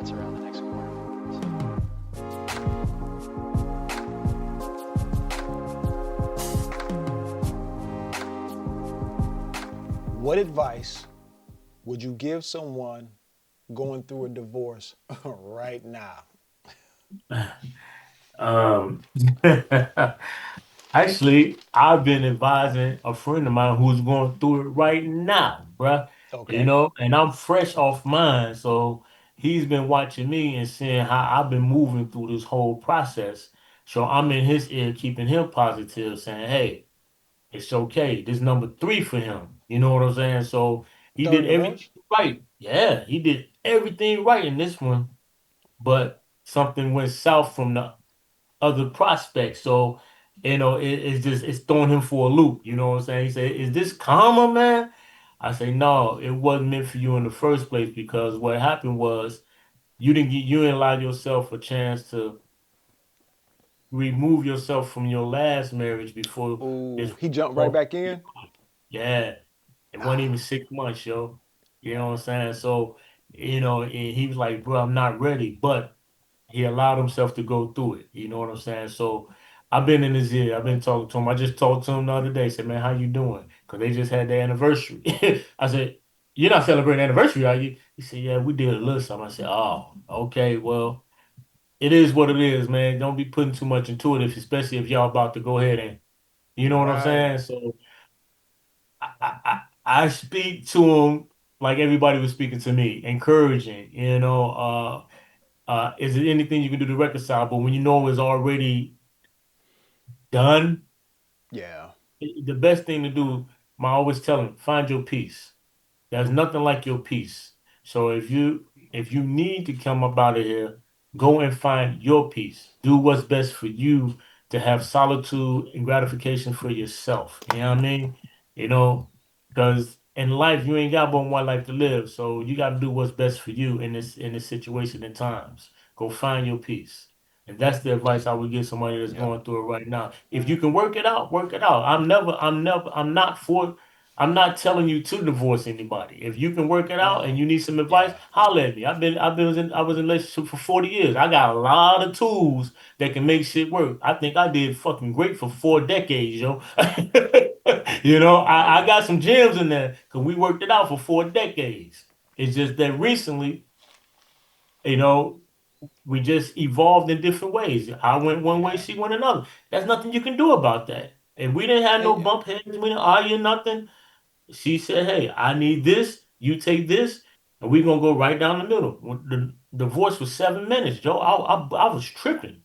what's around the next corner. What advice would you give someone going through a divorce right now? Um, Actually, I've been advising a friend of mine who's going through it right now, bruh. Okay. And I'm fresh off mine, so he's been watching me and seeing how I've been moving through this whole process. So I'm in his ear, keeping him positive, saying, "Hey, it's okay. This number three for him." You know what I'm saying? So he Third did everything divorce? right. Yeah, he did everything right in this one, but something went south from the other prospects. So, it's throwing him for a loop. You know what I'm saying? He said, "Is this karma, man?" I say, "No, it wasn't meant for you in the first place because what happened was you didn't allow yourself a chance to remove yourself from your last marriage before this Ooh, he jumped right whole back in? yeah. It wasn't even 6 months, yo. You know what I'm saying? So, and he was like, bro, I'm not ready. But he allowed himself to go through it. You know what I'm saying? So I've been in his ear. I've been talking to him. I just talked to him the other day. Said, man, how you doing? Because they just had their anniversary. I said, you're not celebrating anniversary, are you? He said, yeah, we did a little something. I said, oh, okay, well, it is what it is, man. Don't be putting too much into it, especially if y'all about to go ahead and, you know what I'm Right. saying? So I speak to him like everybody was speaking to me, encouraging, is there anything you can do to reconcile? But when you know it's already done, Yeah. the best thing to do, I always tell him, find your peace. There's nothing like your peace. So if you need to come up out of here, go and find your peace. Do what's best for you to have solitude and gratification for yourself. You know what I mean? You know, because in life you ain't got but one life to live. So you got to do what's best for you in this situation and times. Go find your peace. And that's the advice I would give somebody that's Yep. going through it right now. If you can work it out, work it out. I'm not telling you to divorce anybody. If you can work it out and No. you need some advice, Yeah. holler at me. I was in a relationship for 40 years. I got a lot of tools that can make shit work. I think I did fucking great for 4 decades, yo. I Right. got some gems in there because we worked it out for 4 decades. It's just that recently, you know, we just evolved in different ways. I went one way, Yeah. she went another. There's nothing you can do about that. And we didn't have no And bump heads, we didn't argue nothing. She said, "Hey, I need this. You take this, and we're gonna go right down the middle." The divorce was 7 minutes, Joe. I was tripping.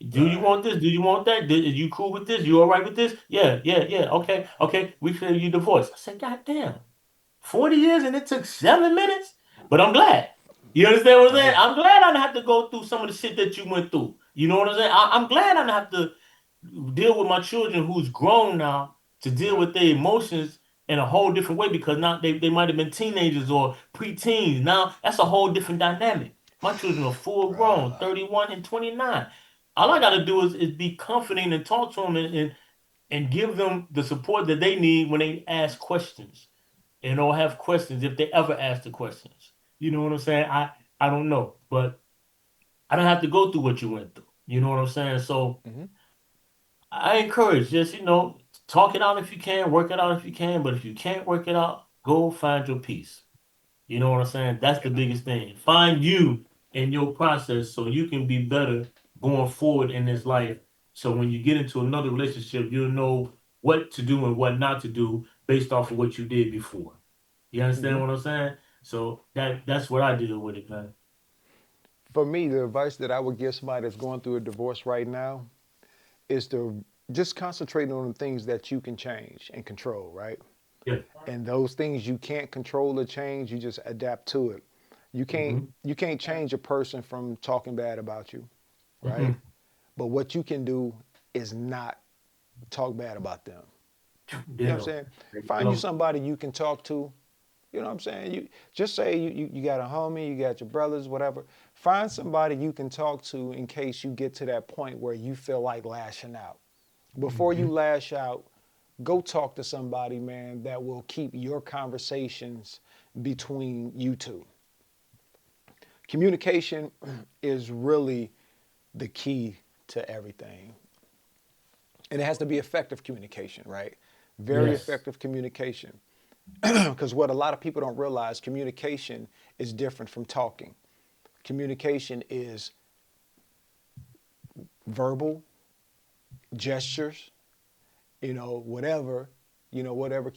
Do you right. want this? Do you want that? You cool with this? You all right with this? Yeah, yeah, yeah. Okay, okay. We clear you divorce. I said, God damn, 40 years and it took 7 minutes. But I'm glad. You understand what I'm saying? Hey. I'm glad I didn't have to go through some of the shit that you went through. You know what I'm saying? I'm glad I didn't have to deal with my children who's grown now to deal Yep. with their emotions in a whole different way because now they might have been teenagers or preteens. Now that's a whole different dynamic. My children are full grown, Right. 31 and 29. All I Right. gotta do is be comforting and talk to them and give them the support that they need when they ask questions and or have questions if they ever ask the questions. You know what I'm saying? I don't know, but I don't have to go through what you went through. You know what I'm saying? So Hmm. I encourage just, talk it out if you can, work it out if you can, but if you can't work it out, go find your peace. You know what I'm saying? That's the Yeah. biggest thing. Find you in your process so you can be better going forward in this life. So when you get into another relationship, you'll know what to do and what not to do based off of what you did before. You understand Hmm. what I'm saying? So that's what I deal with it, man. For me, the advice that I would give somebody that's going through a divorce right now is to just concentrate on the things that you can change and control, right? Yeah. And those things you can't control or change, you just adapt to it. You can't Hmm. you can't change a person from talking bad about you, right? Hmm. But what you can do is not talk bad about them. You know what I'm Yeah. saying? There you Find you go. somebody you can talk to. You know what I'm saying? You just say you got a homie, you got your brothers, whatever. Find somebody you can talk to in case you get to that point where you feel like lashing out. Before you Hmm. lash out, go talk to somebody, man, that will keep your conversations between you two. Communication is really the key to everything. And it has to be effective communication, right? Very Yes. effective communication. Because what a lot of people don't realize, communication is different from talking. Communication is verbal, gestures, whatever,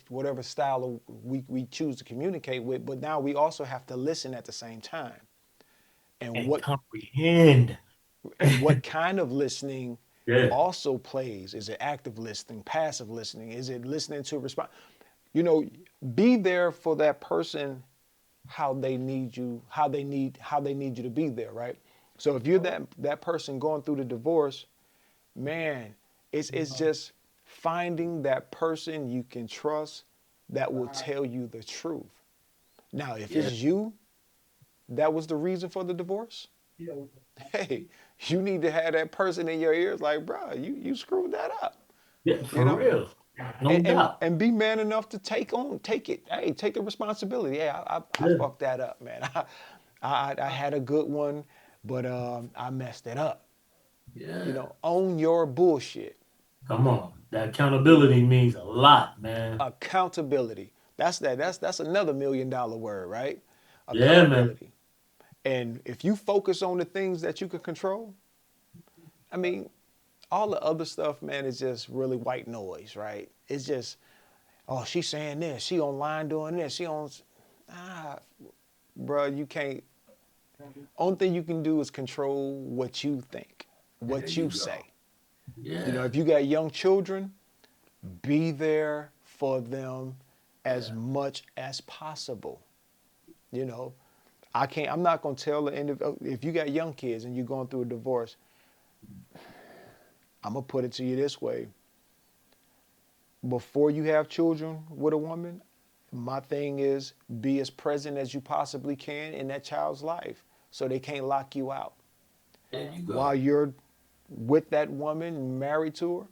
whatever style we choose to communicate with. But now we also have to listen at the same time. And And what comprehend. and what kind of listening Yeah. also plays? Is it active listening, passive listening? Is it listening to respond? You know, be there for that person how they need you, how they need you to be there, right? So if you're that person going through the divorce, man, it's just finding that person you can trust that will tell you the truth. Now, if Yeah. it's you that was the reason for the divorce, hey, you need to have that person in your ears like, bro, you screwed that up, Yeah, you for know? real. No and doubt. and be man enough to take it. Hey, take the responsibility. Hey, I Yeah. fucked that up, man. I had a good one, but I messed it up. Yeah. Own your bullshit. Come on. That You accountability know, means a lot, man. accountability. That's another $1 million word, right? Yeah, man. Accountability. And if you focus on the things that you can control, I mean, all the other stuff, man, is just really white noise, right? It's just, oh, she's saying this, she online doing this, she on, ah, bro, you can't. Only thing you can do is control what you think, There what you you go. say. Yeah. If you got young children, be there for them as Yeah. much as possible. You know, I'm not gonna tell the end of, if you got young kids and you're going through a divorce, I'm gonna put it to you this way: before you have children with a woman, my thing is be as present as you possibly can in that child's life so they can't lock you out. There you While go. you're with that woman, married to her,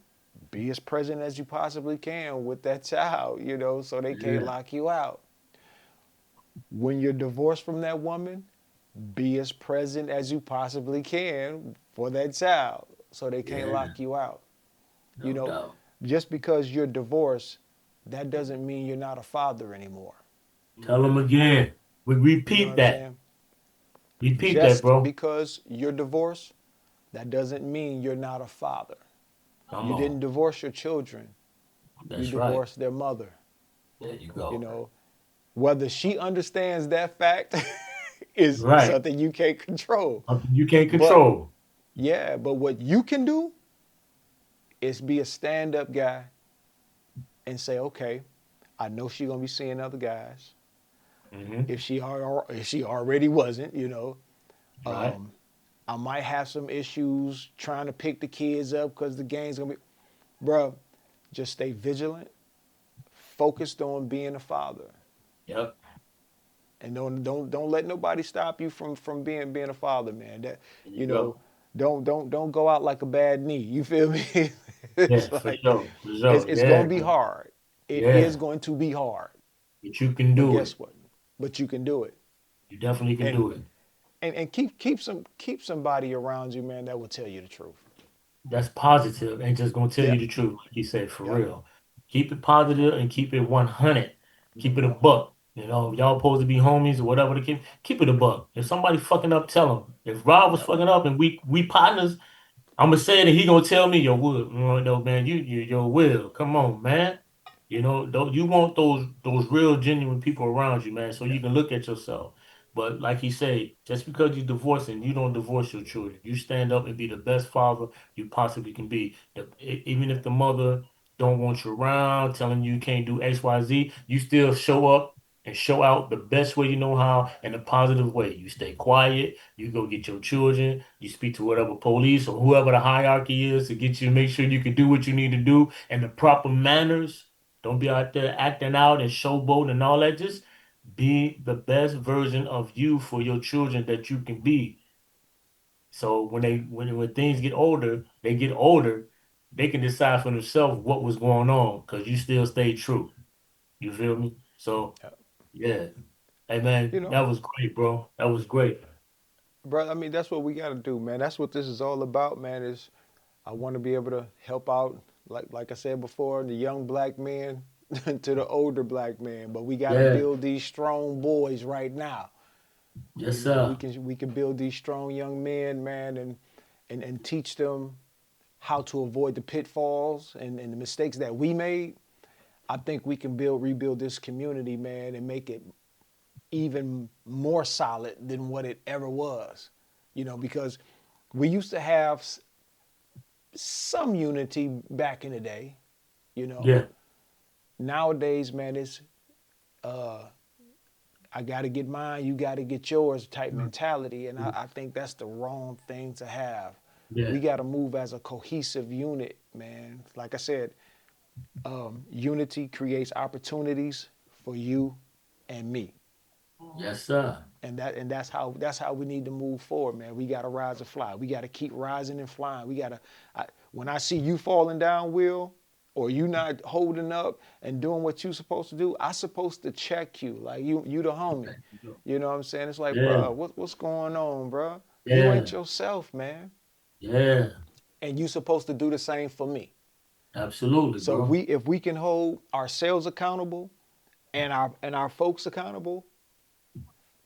be as present as you possibly can with that child, so they can't Yeah. lock you out. When you're divorced from that woman, be as present as you possibly can for that child so they can't Yeah. lock you out. You No know, doubt. just because you're divorced, that doesn't mean you're not a father anymore. Tell them again. We You know what repeat I'm that. saying? Repeat that, Just bro. because you're divorced, that doesn't mean you're not a father. Come You on. didn't divorce your children, you That's right. divorced their mother. There you You go. know, whether she understands that fact is Right. something you can't control. Something you can't But control. yeah, but what you can do is be a stand-up guy and say, okay, I know she's gonna be seeing other guys. Hmm. If she already wasn't, Right. um, I might have some issues trying to pick the kids up because the game's gonna be, bro. Just stay vigilant, focused on being a father, Yep. and don't let nobody stop you from being a father, man. That There you you know, go. don't go out like a bad knee. You feel me? Yeah, It's for like sure. For it's sure. it's Yeah. gonna be hard. It is Yeah. going to be hard, But you can but do it. guess what? But you can do it, You definitely can and do it. and keep somebody around you, man, that will tell you the truth. That's positive. Ain't just gonna tell you Yep, the truth, like you said, for yep. real. Keep it positive and keep it 100. Keep it a buck. Y'all supposed to be homies or whatever the case. Keep it a buck. If somebody fucking up, tell them. If Rob was Yep. fucking up and we partners, I'm gonna say it and he gonna tell me, yo, Will, no, man, your Will, come on, man. Don't you want those real genuine people around you, man, so you can look at yourself. But like he say, just because you're divorcing, you don't divorce your children. You stand up and be the best father you possibly can be. Even if the mother don't want you around, telling you can't do X, Y, Z, you still show up and show out the best way you know how in a positive way. You stay quiet. You go get your children. You speak to whatever police or whoever the hierarchy is to get you to make sure you can do what you need to do and the proper manners. Don't be out there acting out and showboating and all that. Just be the best version of you for your children that you can be. So when things get older, they can decide for themselves what was going on because you still stay true. You feel me? So Yep. yeah. Hey You man, know, that was great, bro. That was great. Bro, I mean, that's what we got to do, man. That's what this is all about, man. Is I want to be able to help out, like I said before, the young black men to the older black man. But we got to Yeah. build these strong boys right now. Yes, You know, sir. we can build these strong young men, man, and teach them how to avoid the pitfalls and the mistakes that we made. I think we can rebuild this community, man, and make it even more solid than what it ever was. You know, because we used to have some unity back in the day. You know, Yeah. nowadays, man, it's uh, I got to get mine, you got to get yours type mentality, and I think that's the wrong thing to have. Yeah. We got to move as a cohesive unit, man. Like I said, unity creates opportunities for you and me. Yes, sir. And that's how we need to move forward, man. We got to rise and fly. We got to keep rising and flying. We got to. When I see you falling down, Will, or you not holding up and doing what you supposed to do, I supposed to check you. Like you the homie. You know what I'm saying? It's like, Yeah. bro, what's going on, bro? You ain't Yeah. yourself, man. Yeah. And you supposed to do the same for me. Absolutely, So bro. if we can hold ourselves accountable and our folks accountable,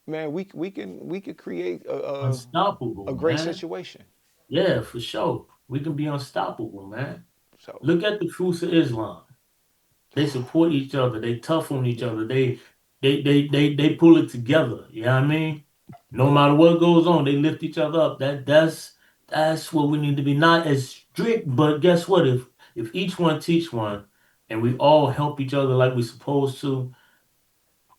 man, we could create Unstoppable, a great man. situation. Yeah, for sure. We can be unstoppable, man. So Look at the Truth of Islam. They support each other. They tough on each other. They pull it together. You know what I mean? No matter what goes on, they lift each other up. That's what we need to be. Not as strict, but guess what? If each one teach one, and we all help each other like we're supposed to,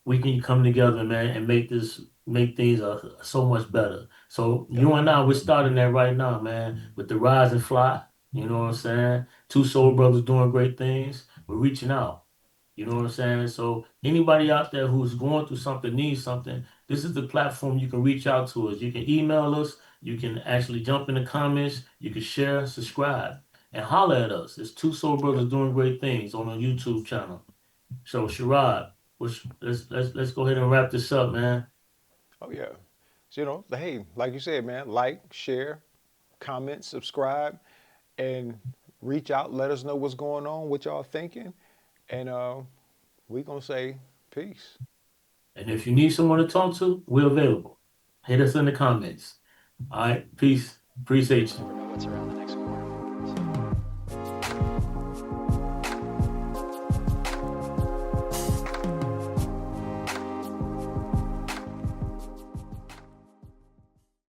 we can come together, man, and make things so much better. So yeah, you and I, we're starting that right now, man, with the Rise and Fly. You know what I'm saying? Two soul brothers doing great things. We're reaching out. You know what I'm saying? So anybody out there who's going through something, needs something, this is the platform you can reach out to us. You can email us. You can actually jump in the comments. You can share, subscribe, and holler at us. It's Two Soul yeah. Brothers doing great things on our YouTube channel. So Sherrod, let's go ahead and wrap this up, man. Oh yeah. So, you know, hey, like you said, man, like, share, comment, subscribe, and reach out. Let us know what's going on, what y'all thinking, and we gonna say peace. And if you need someone to talk to, we're available. Hit us in the comments. All right, peace. Appreciate you. Never know what's around the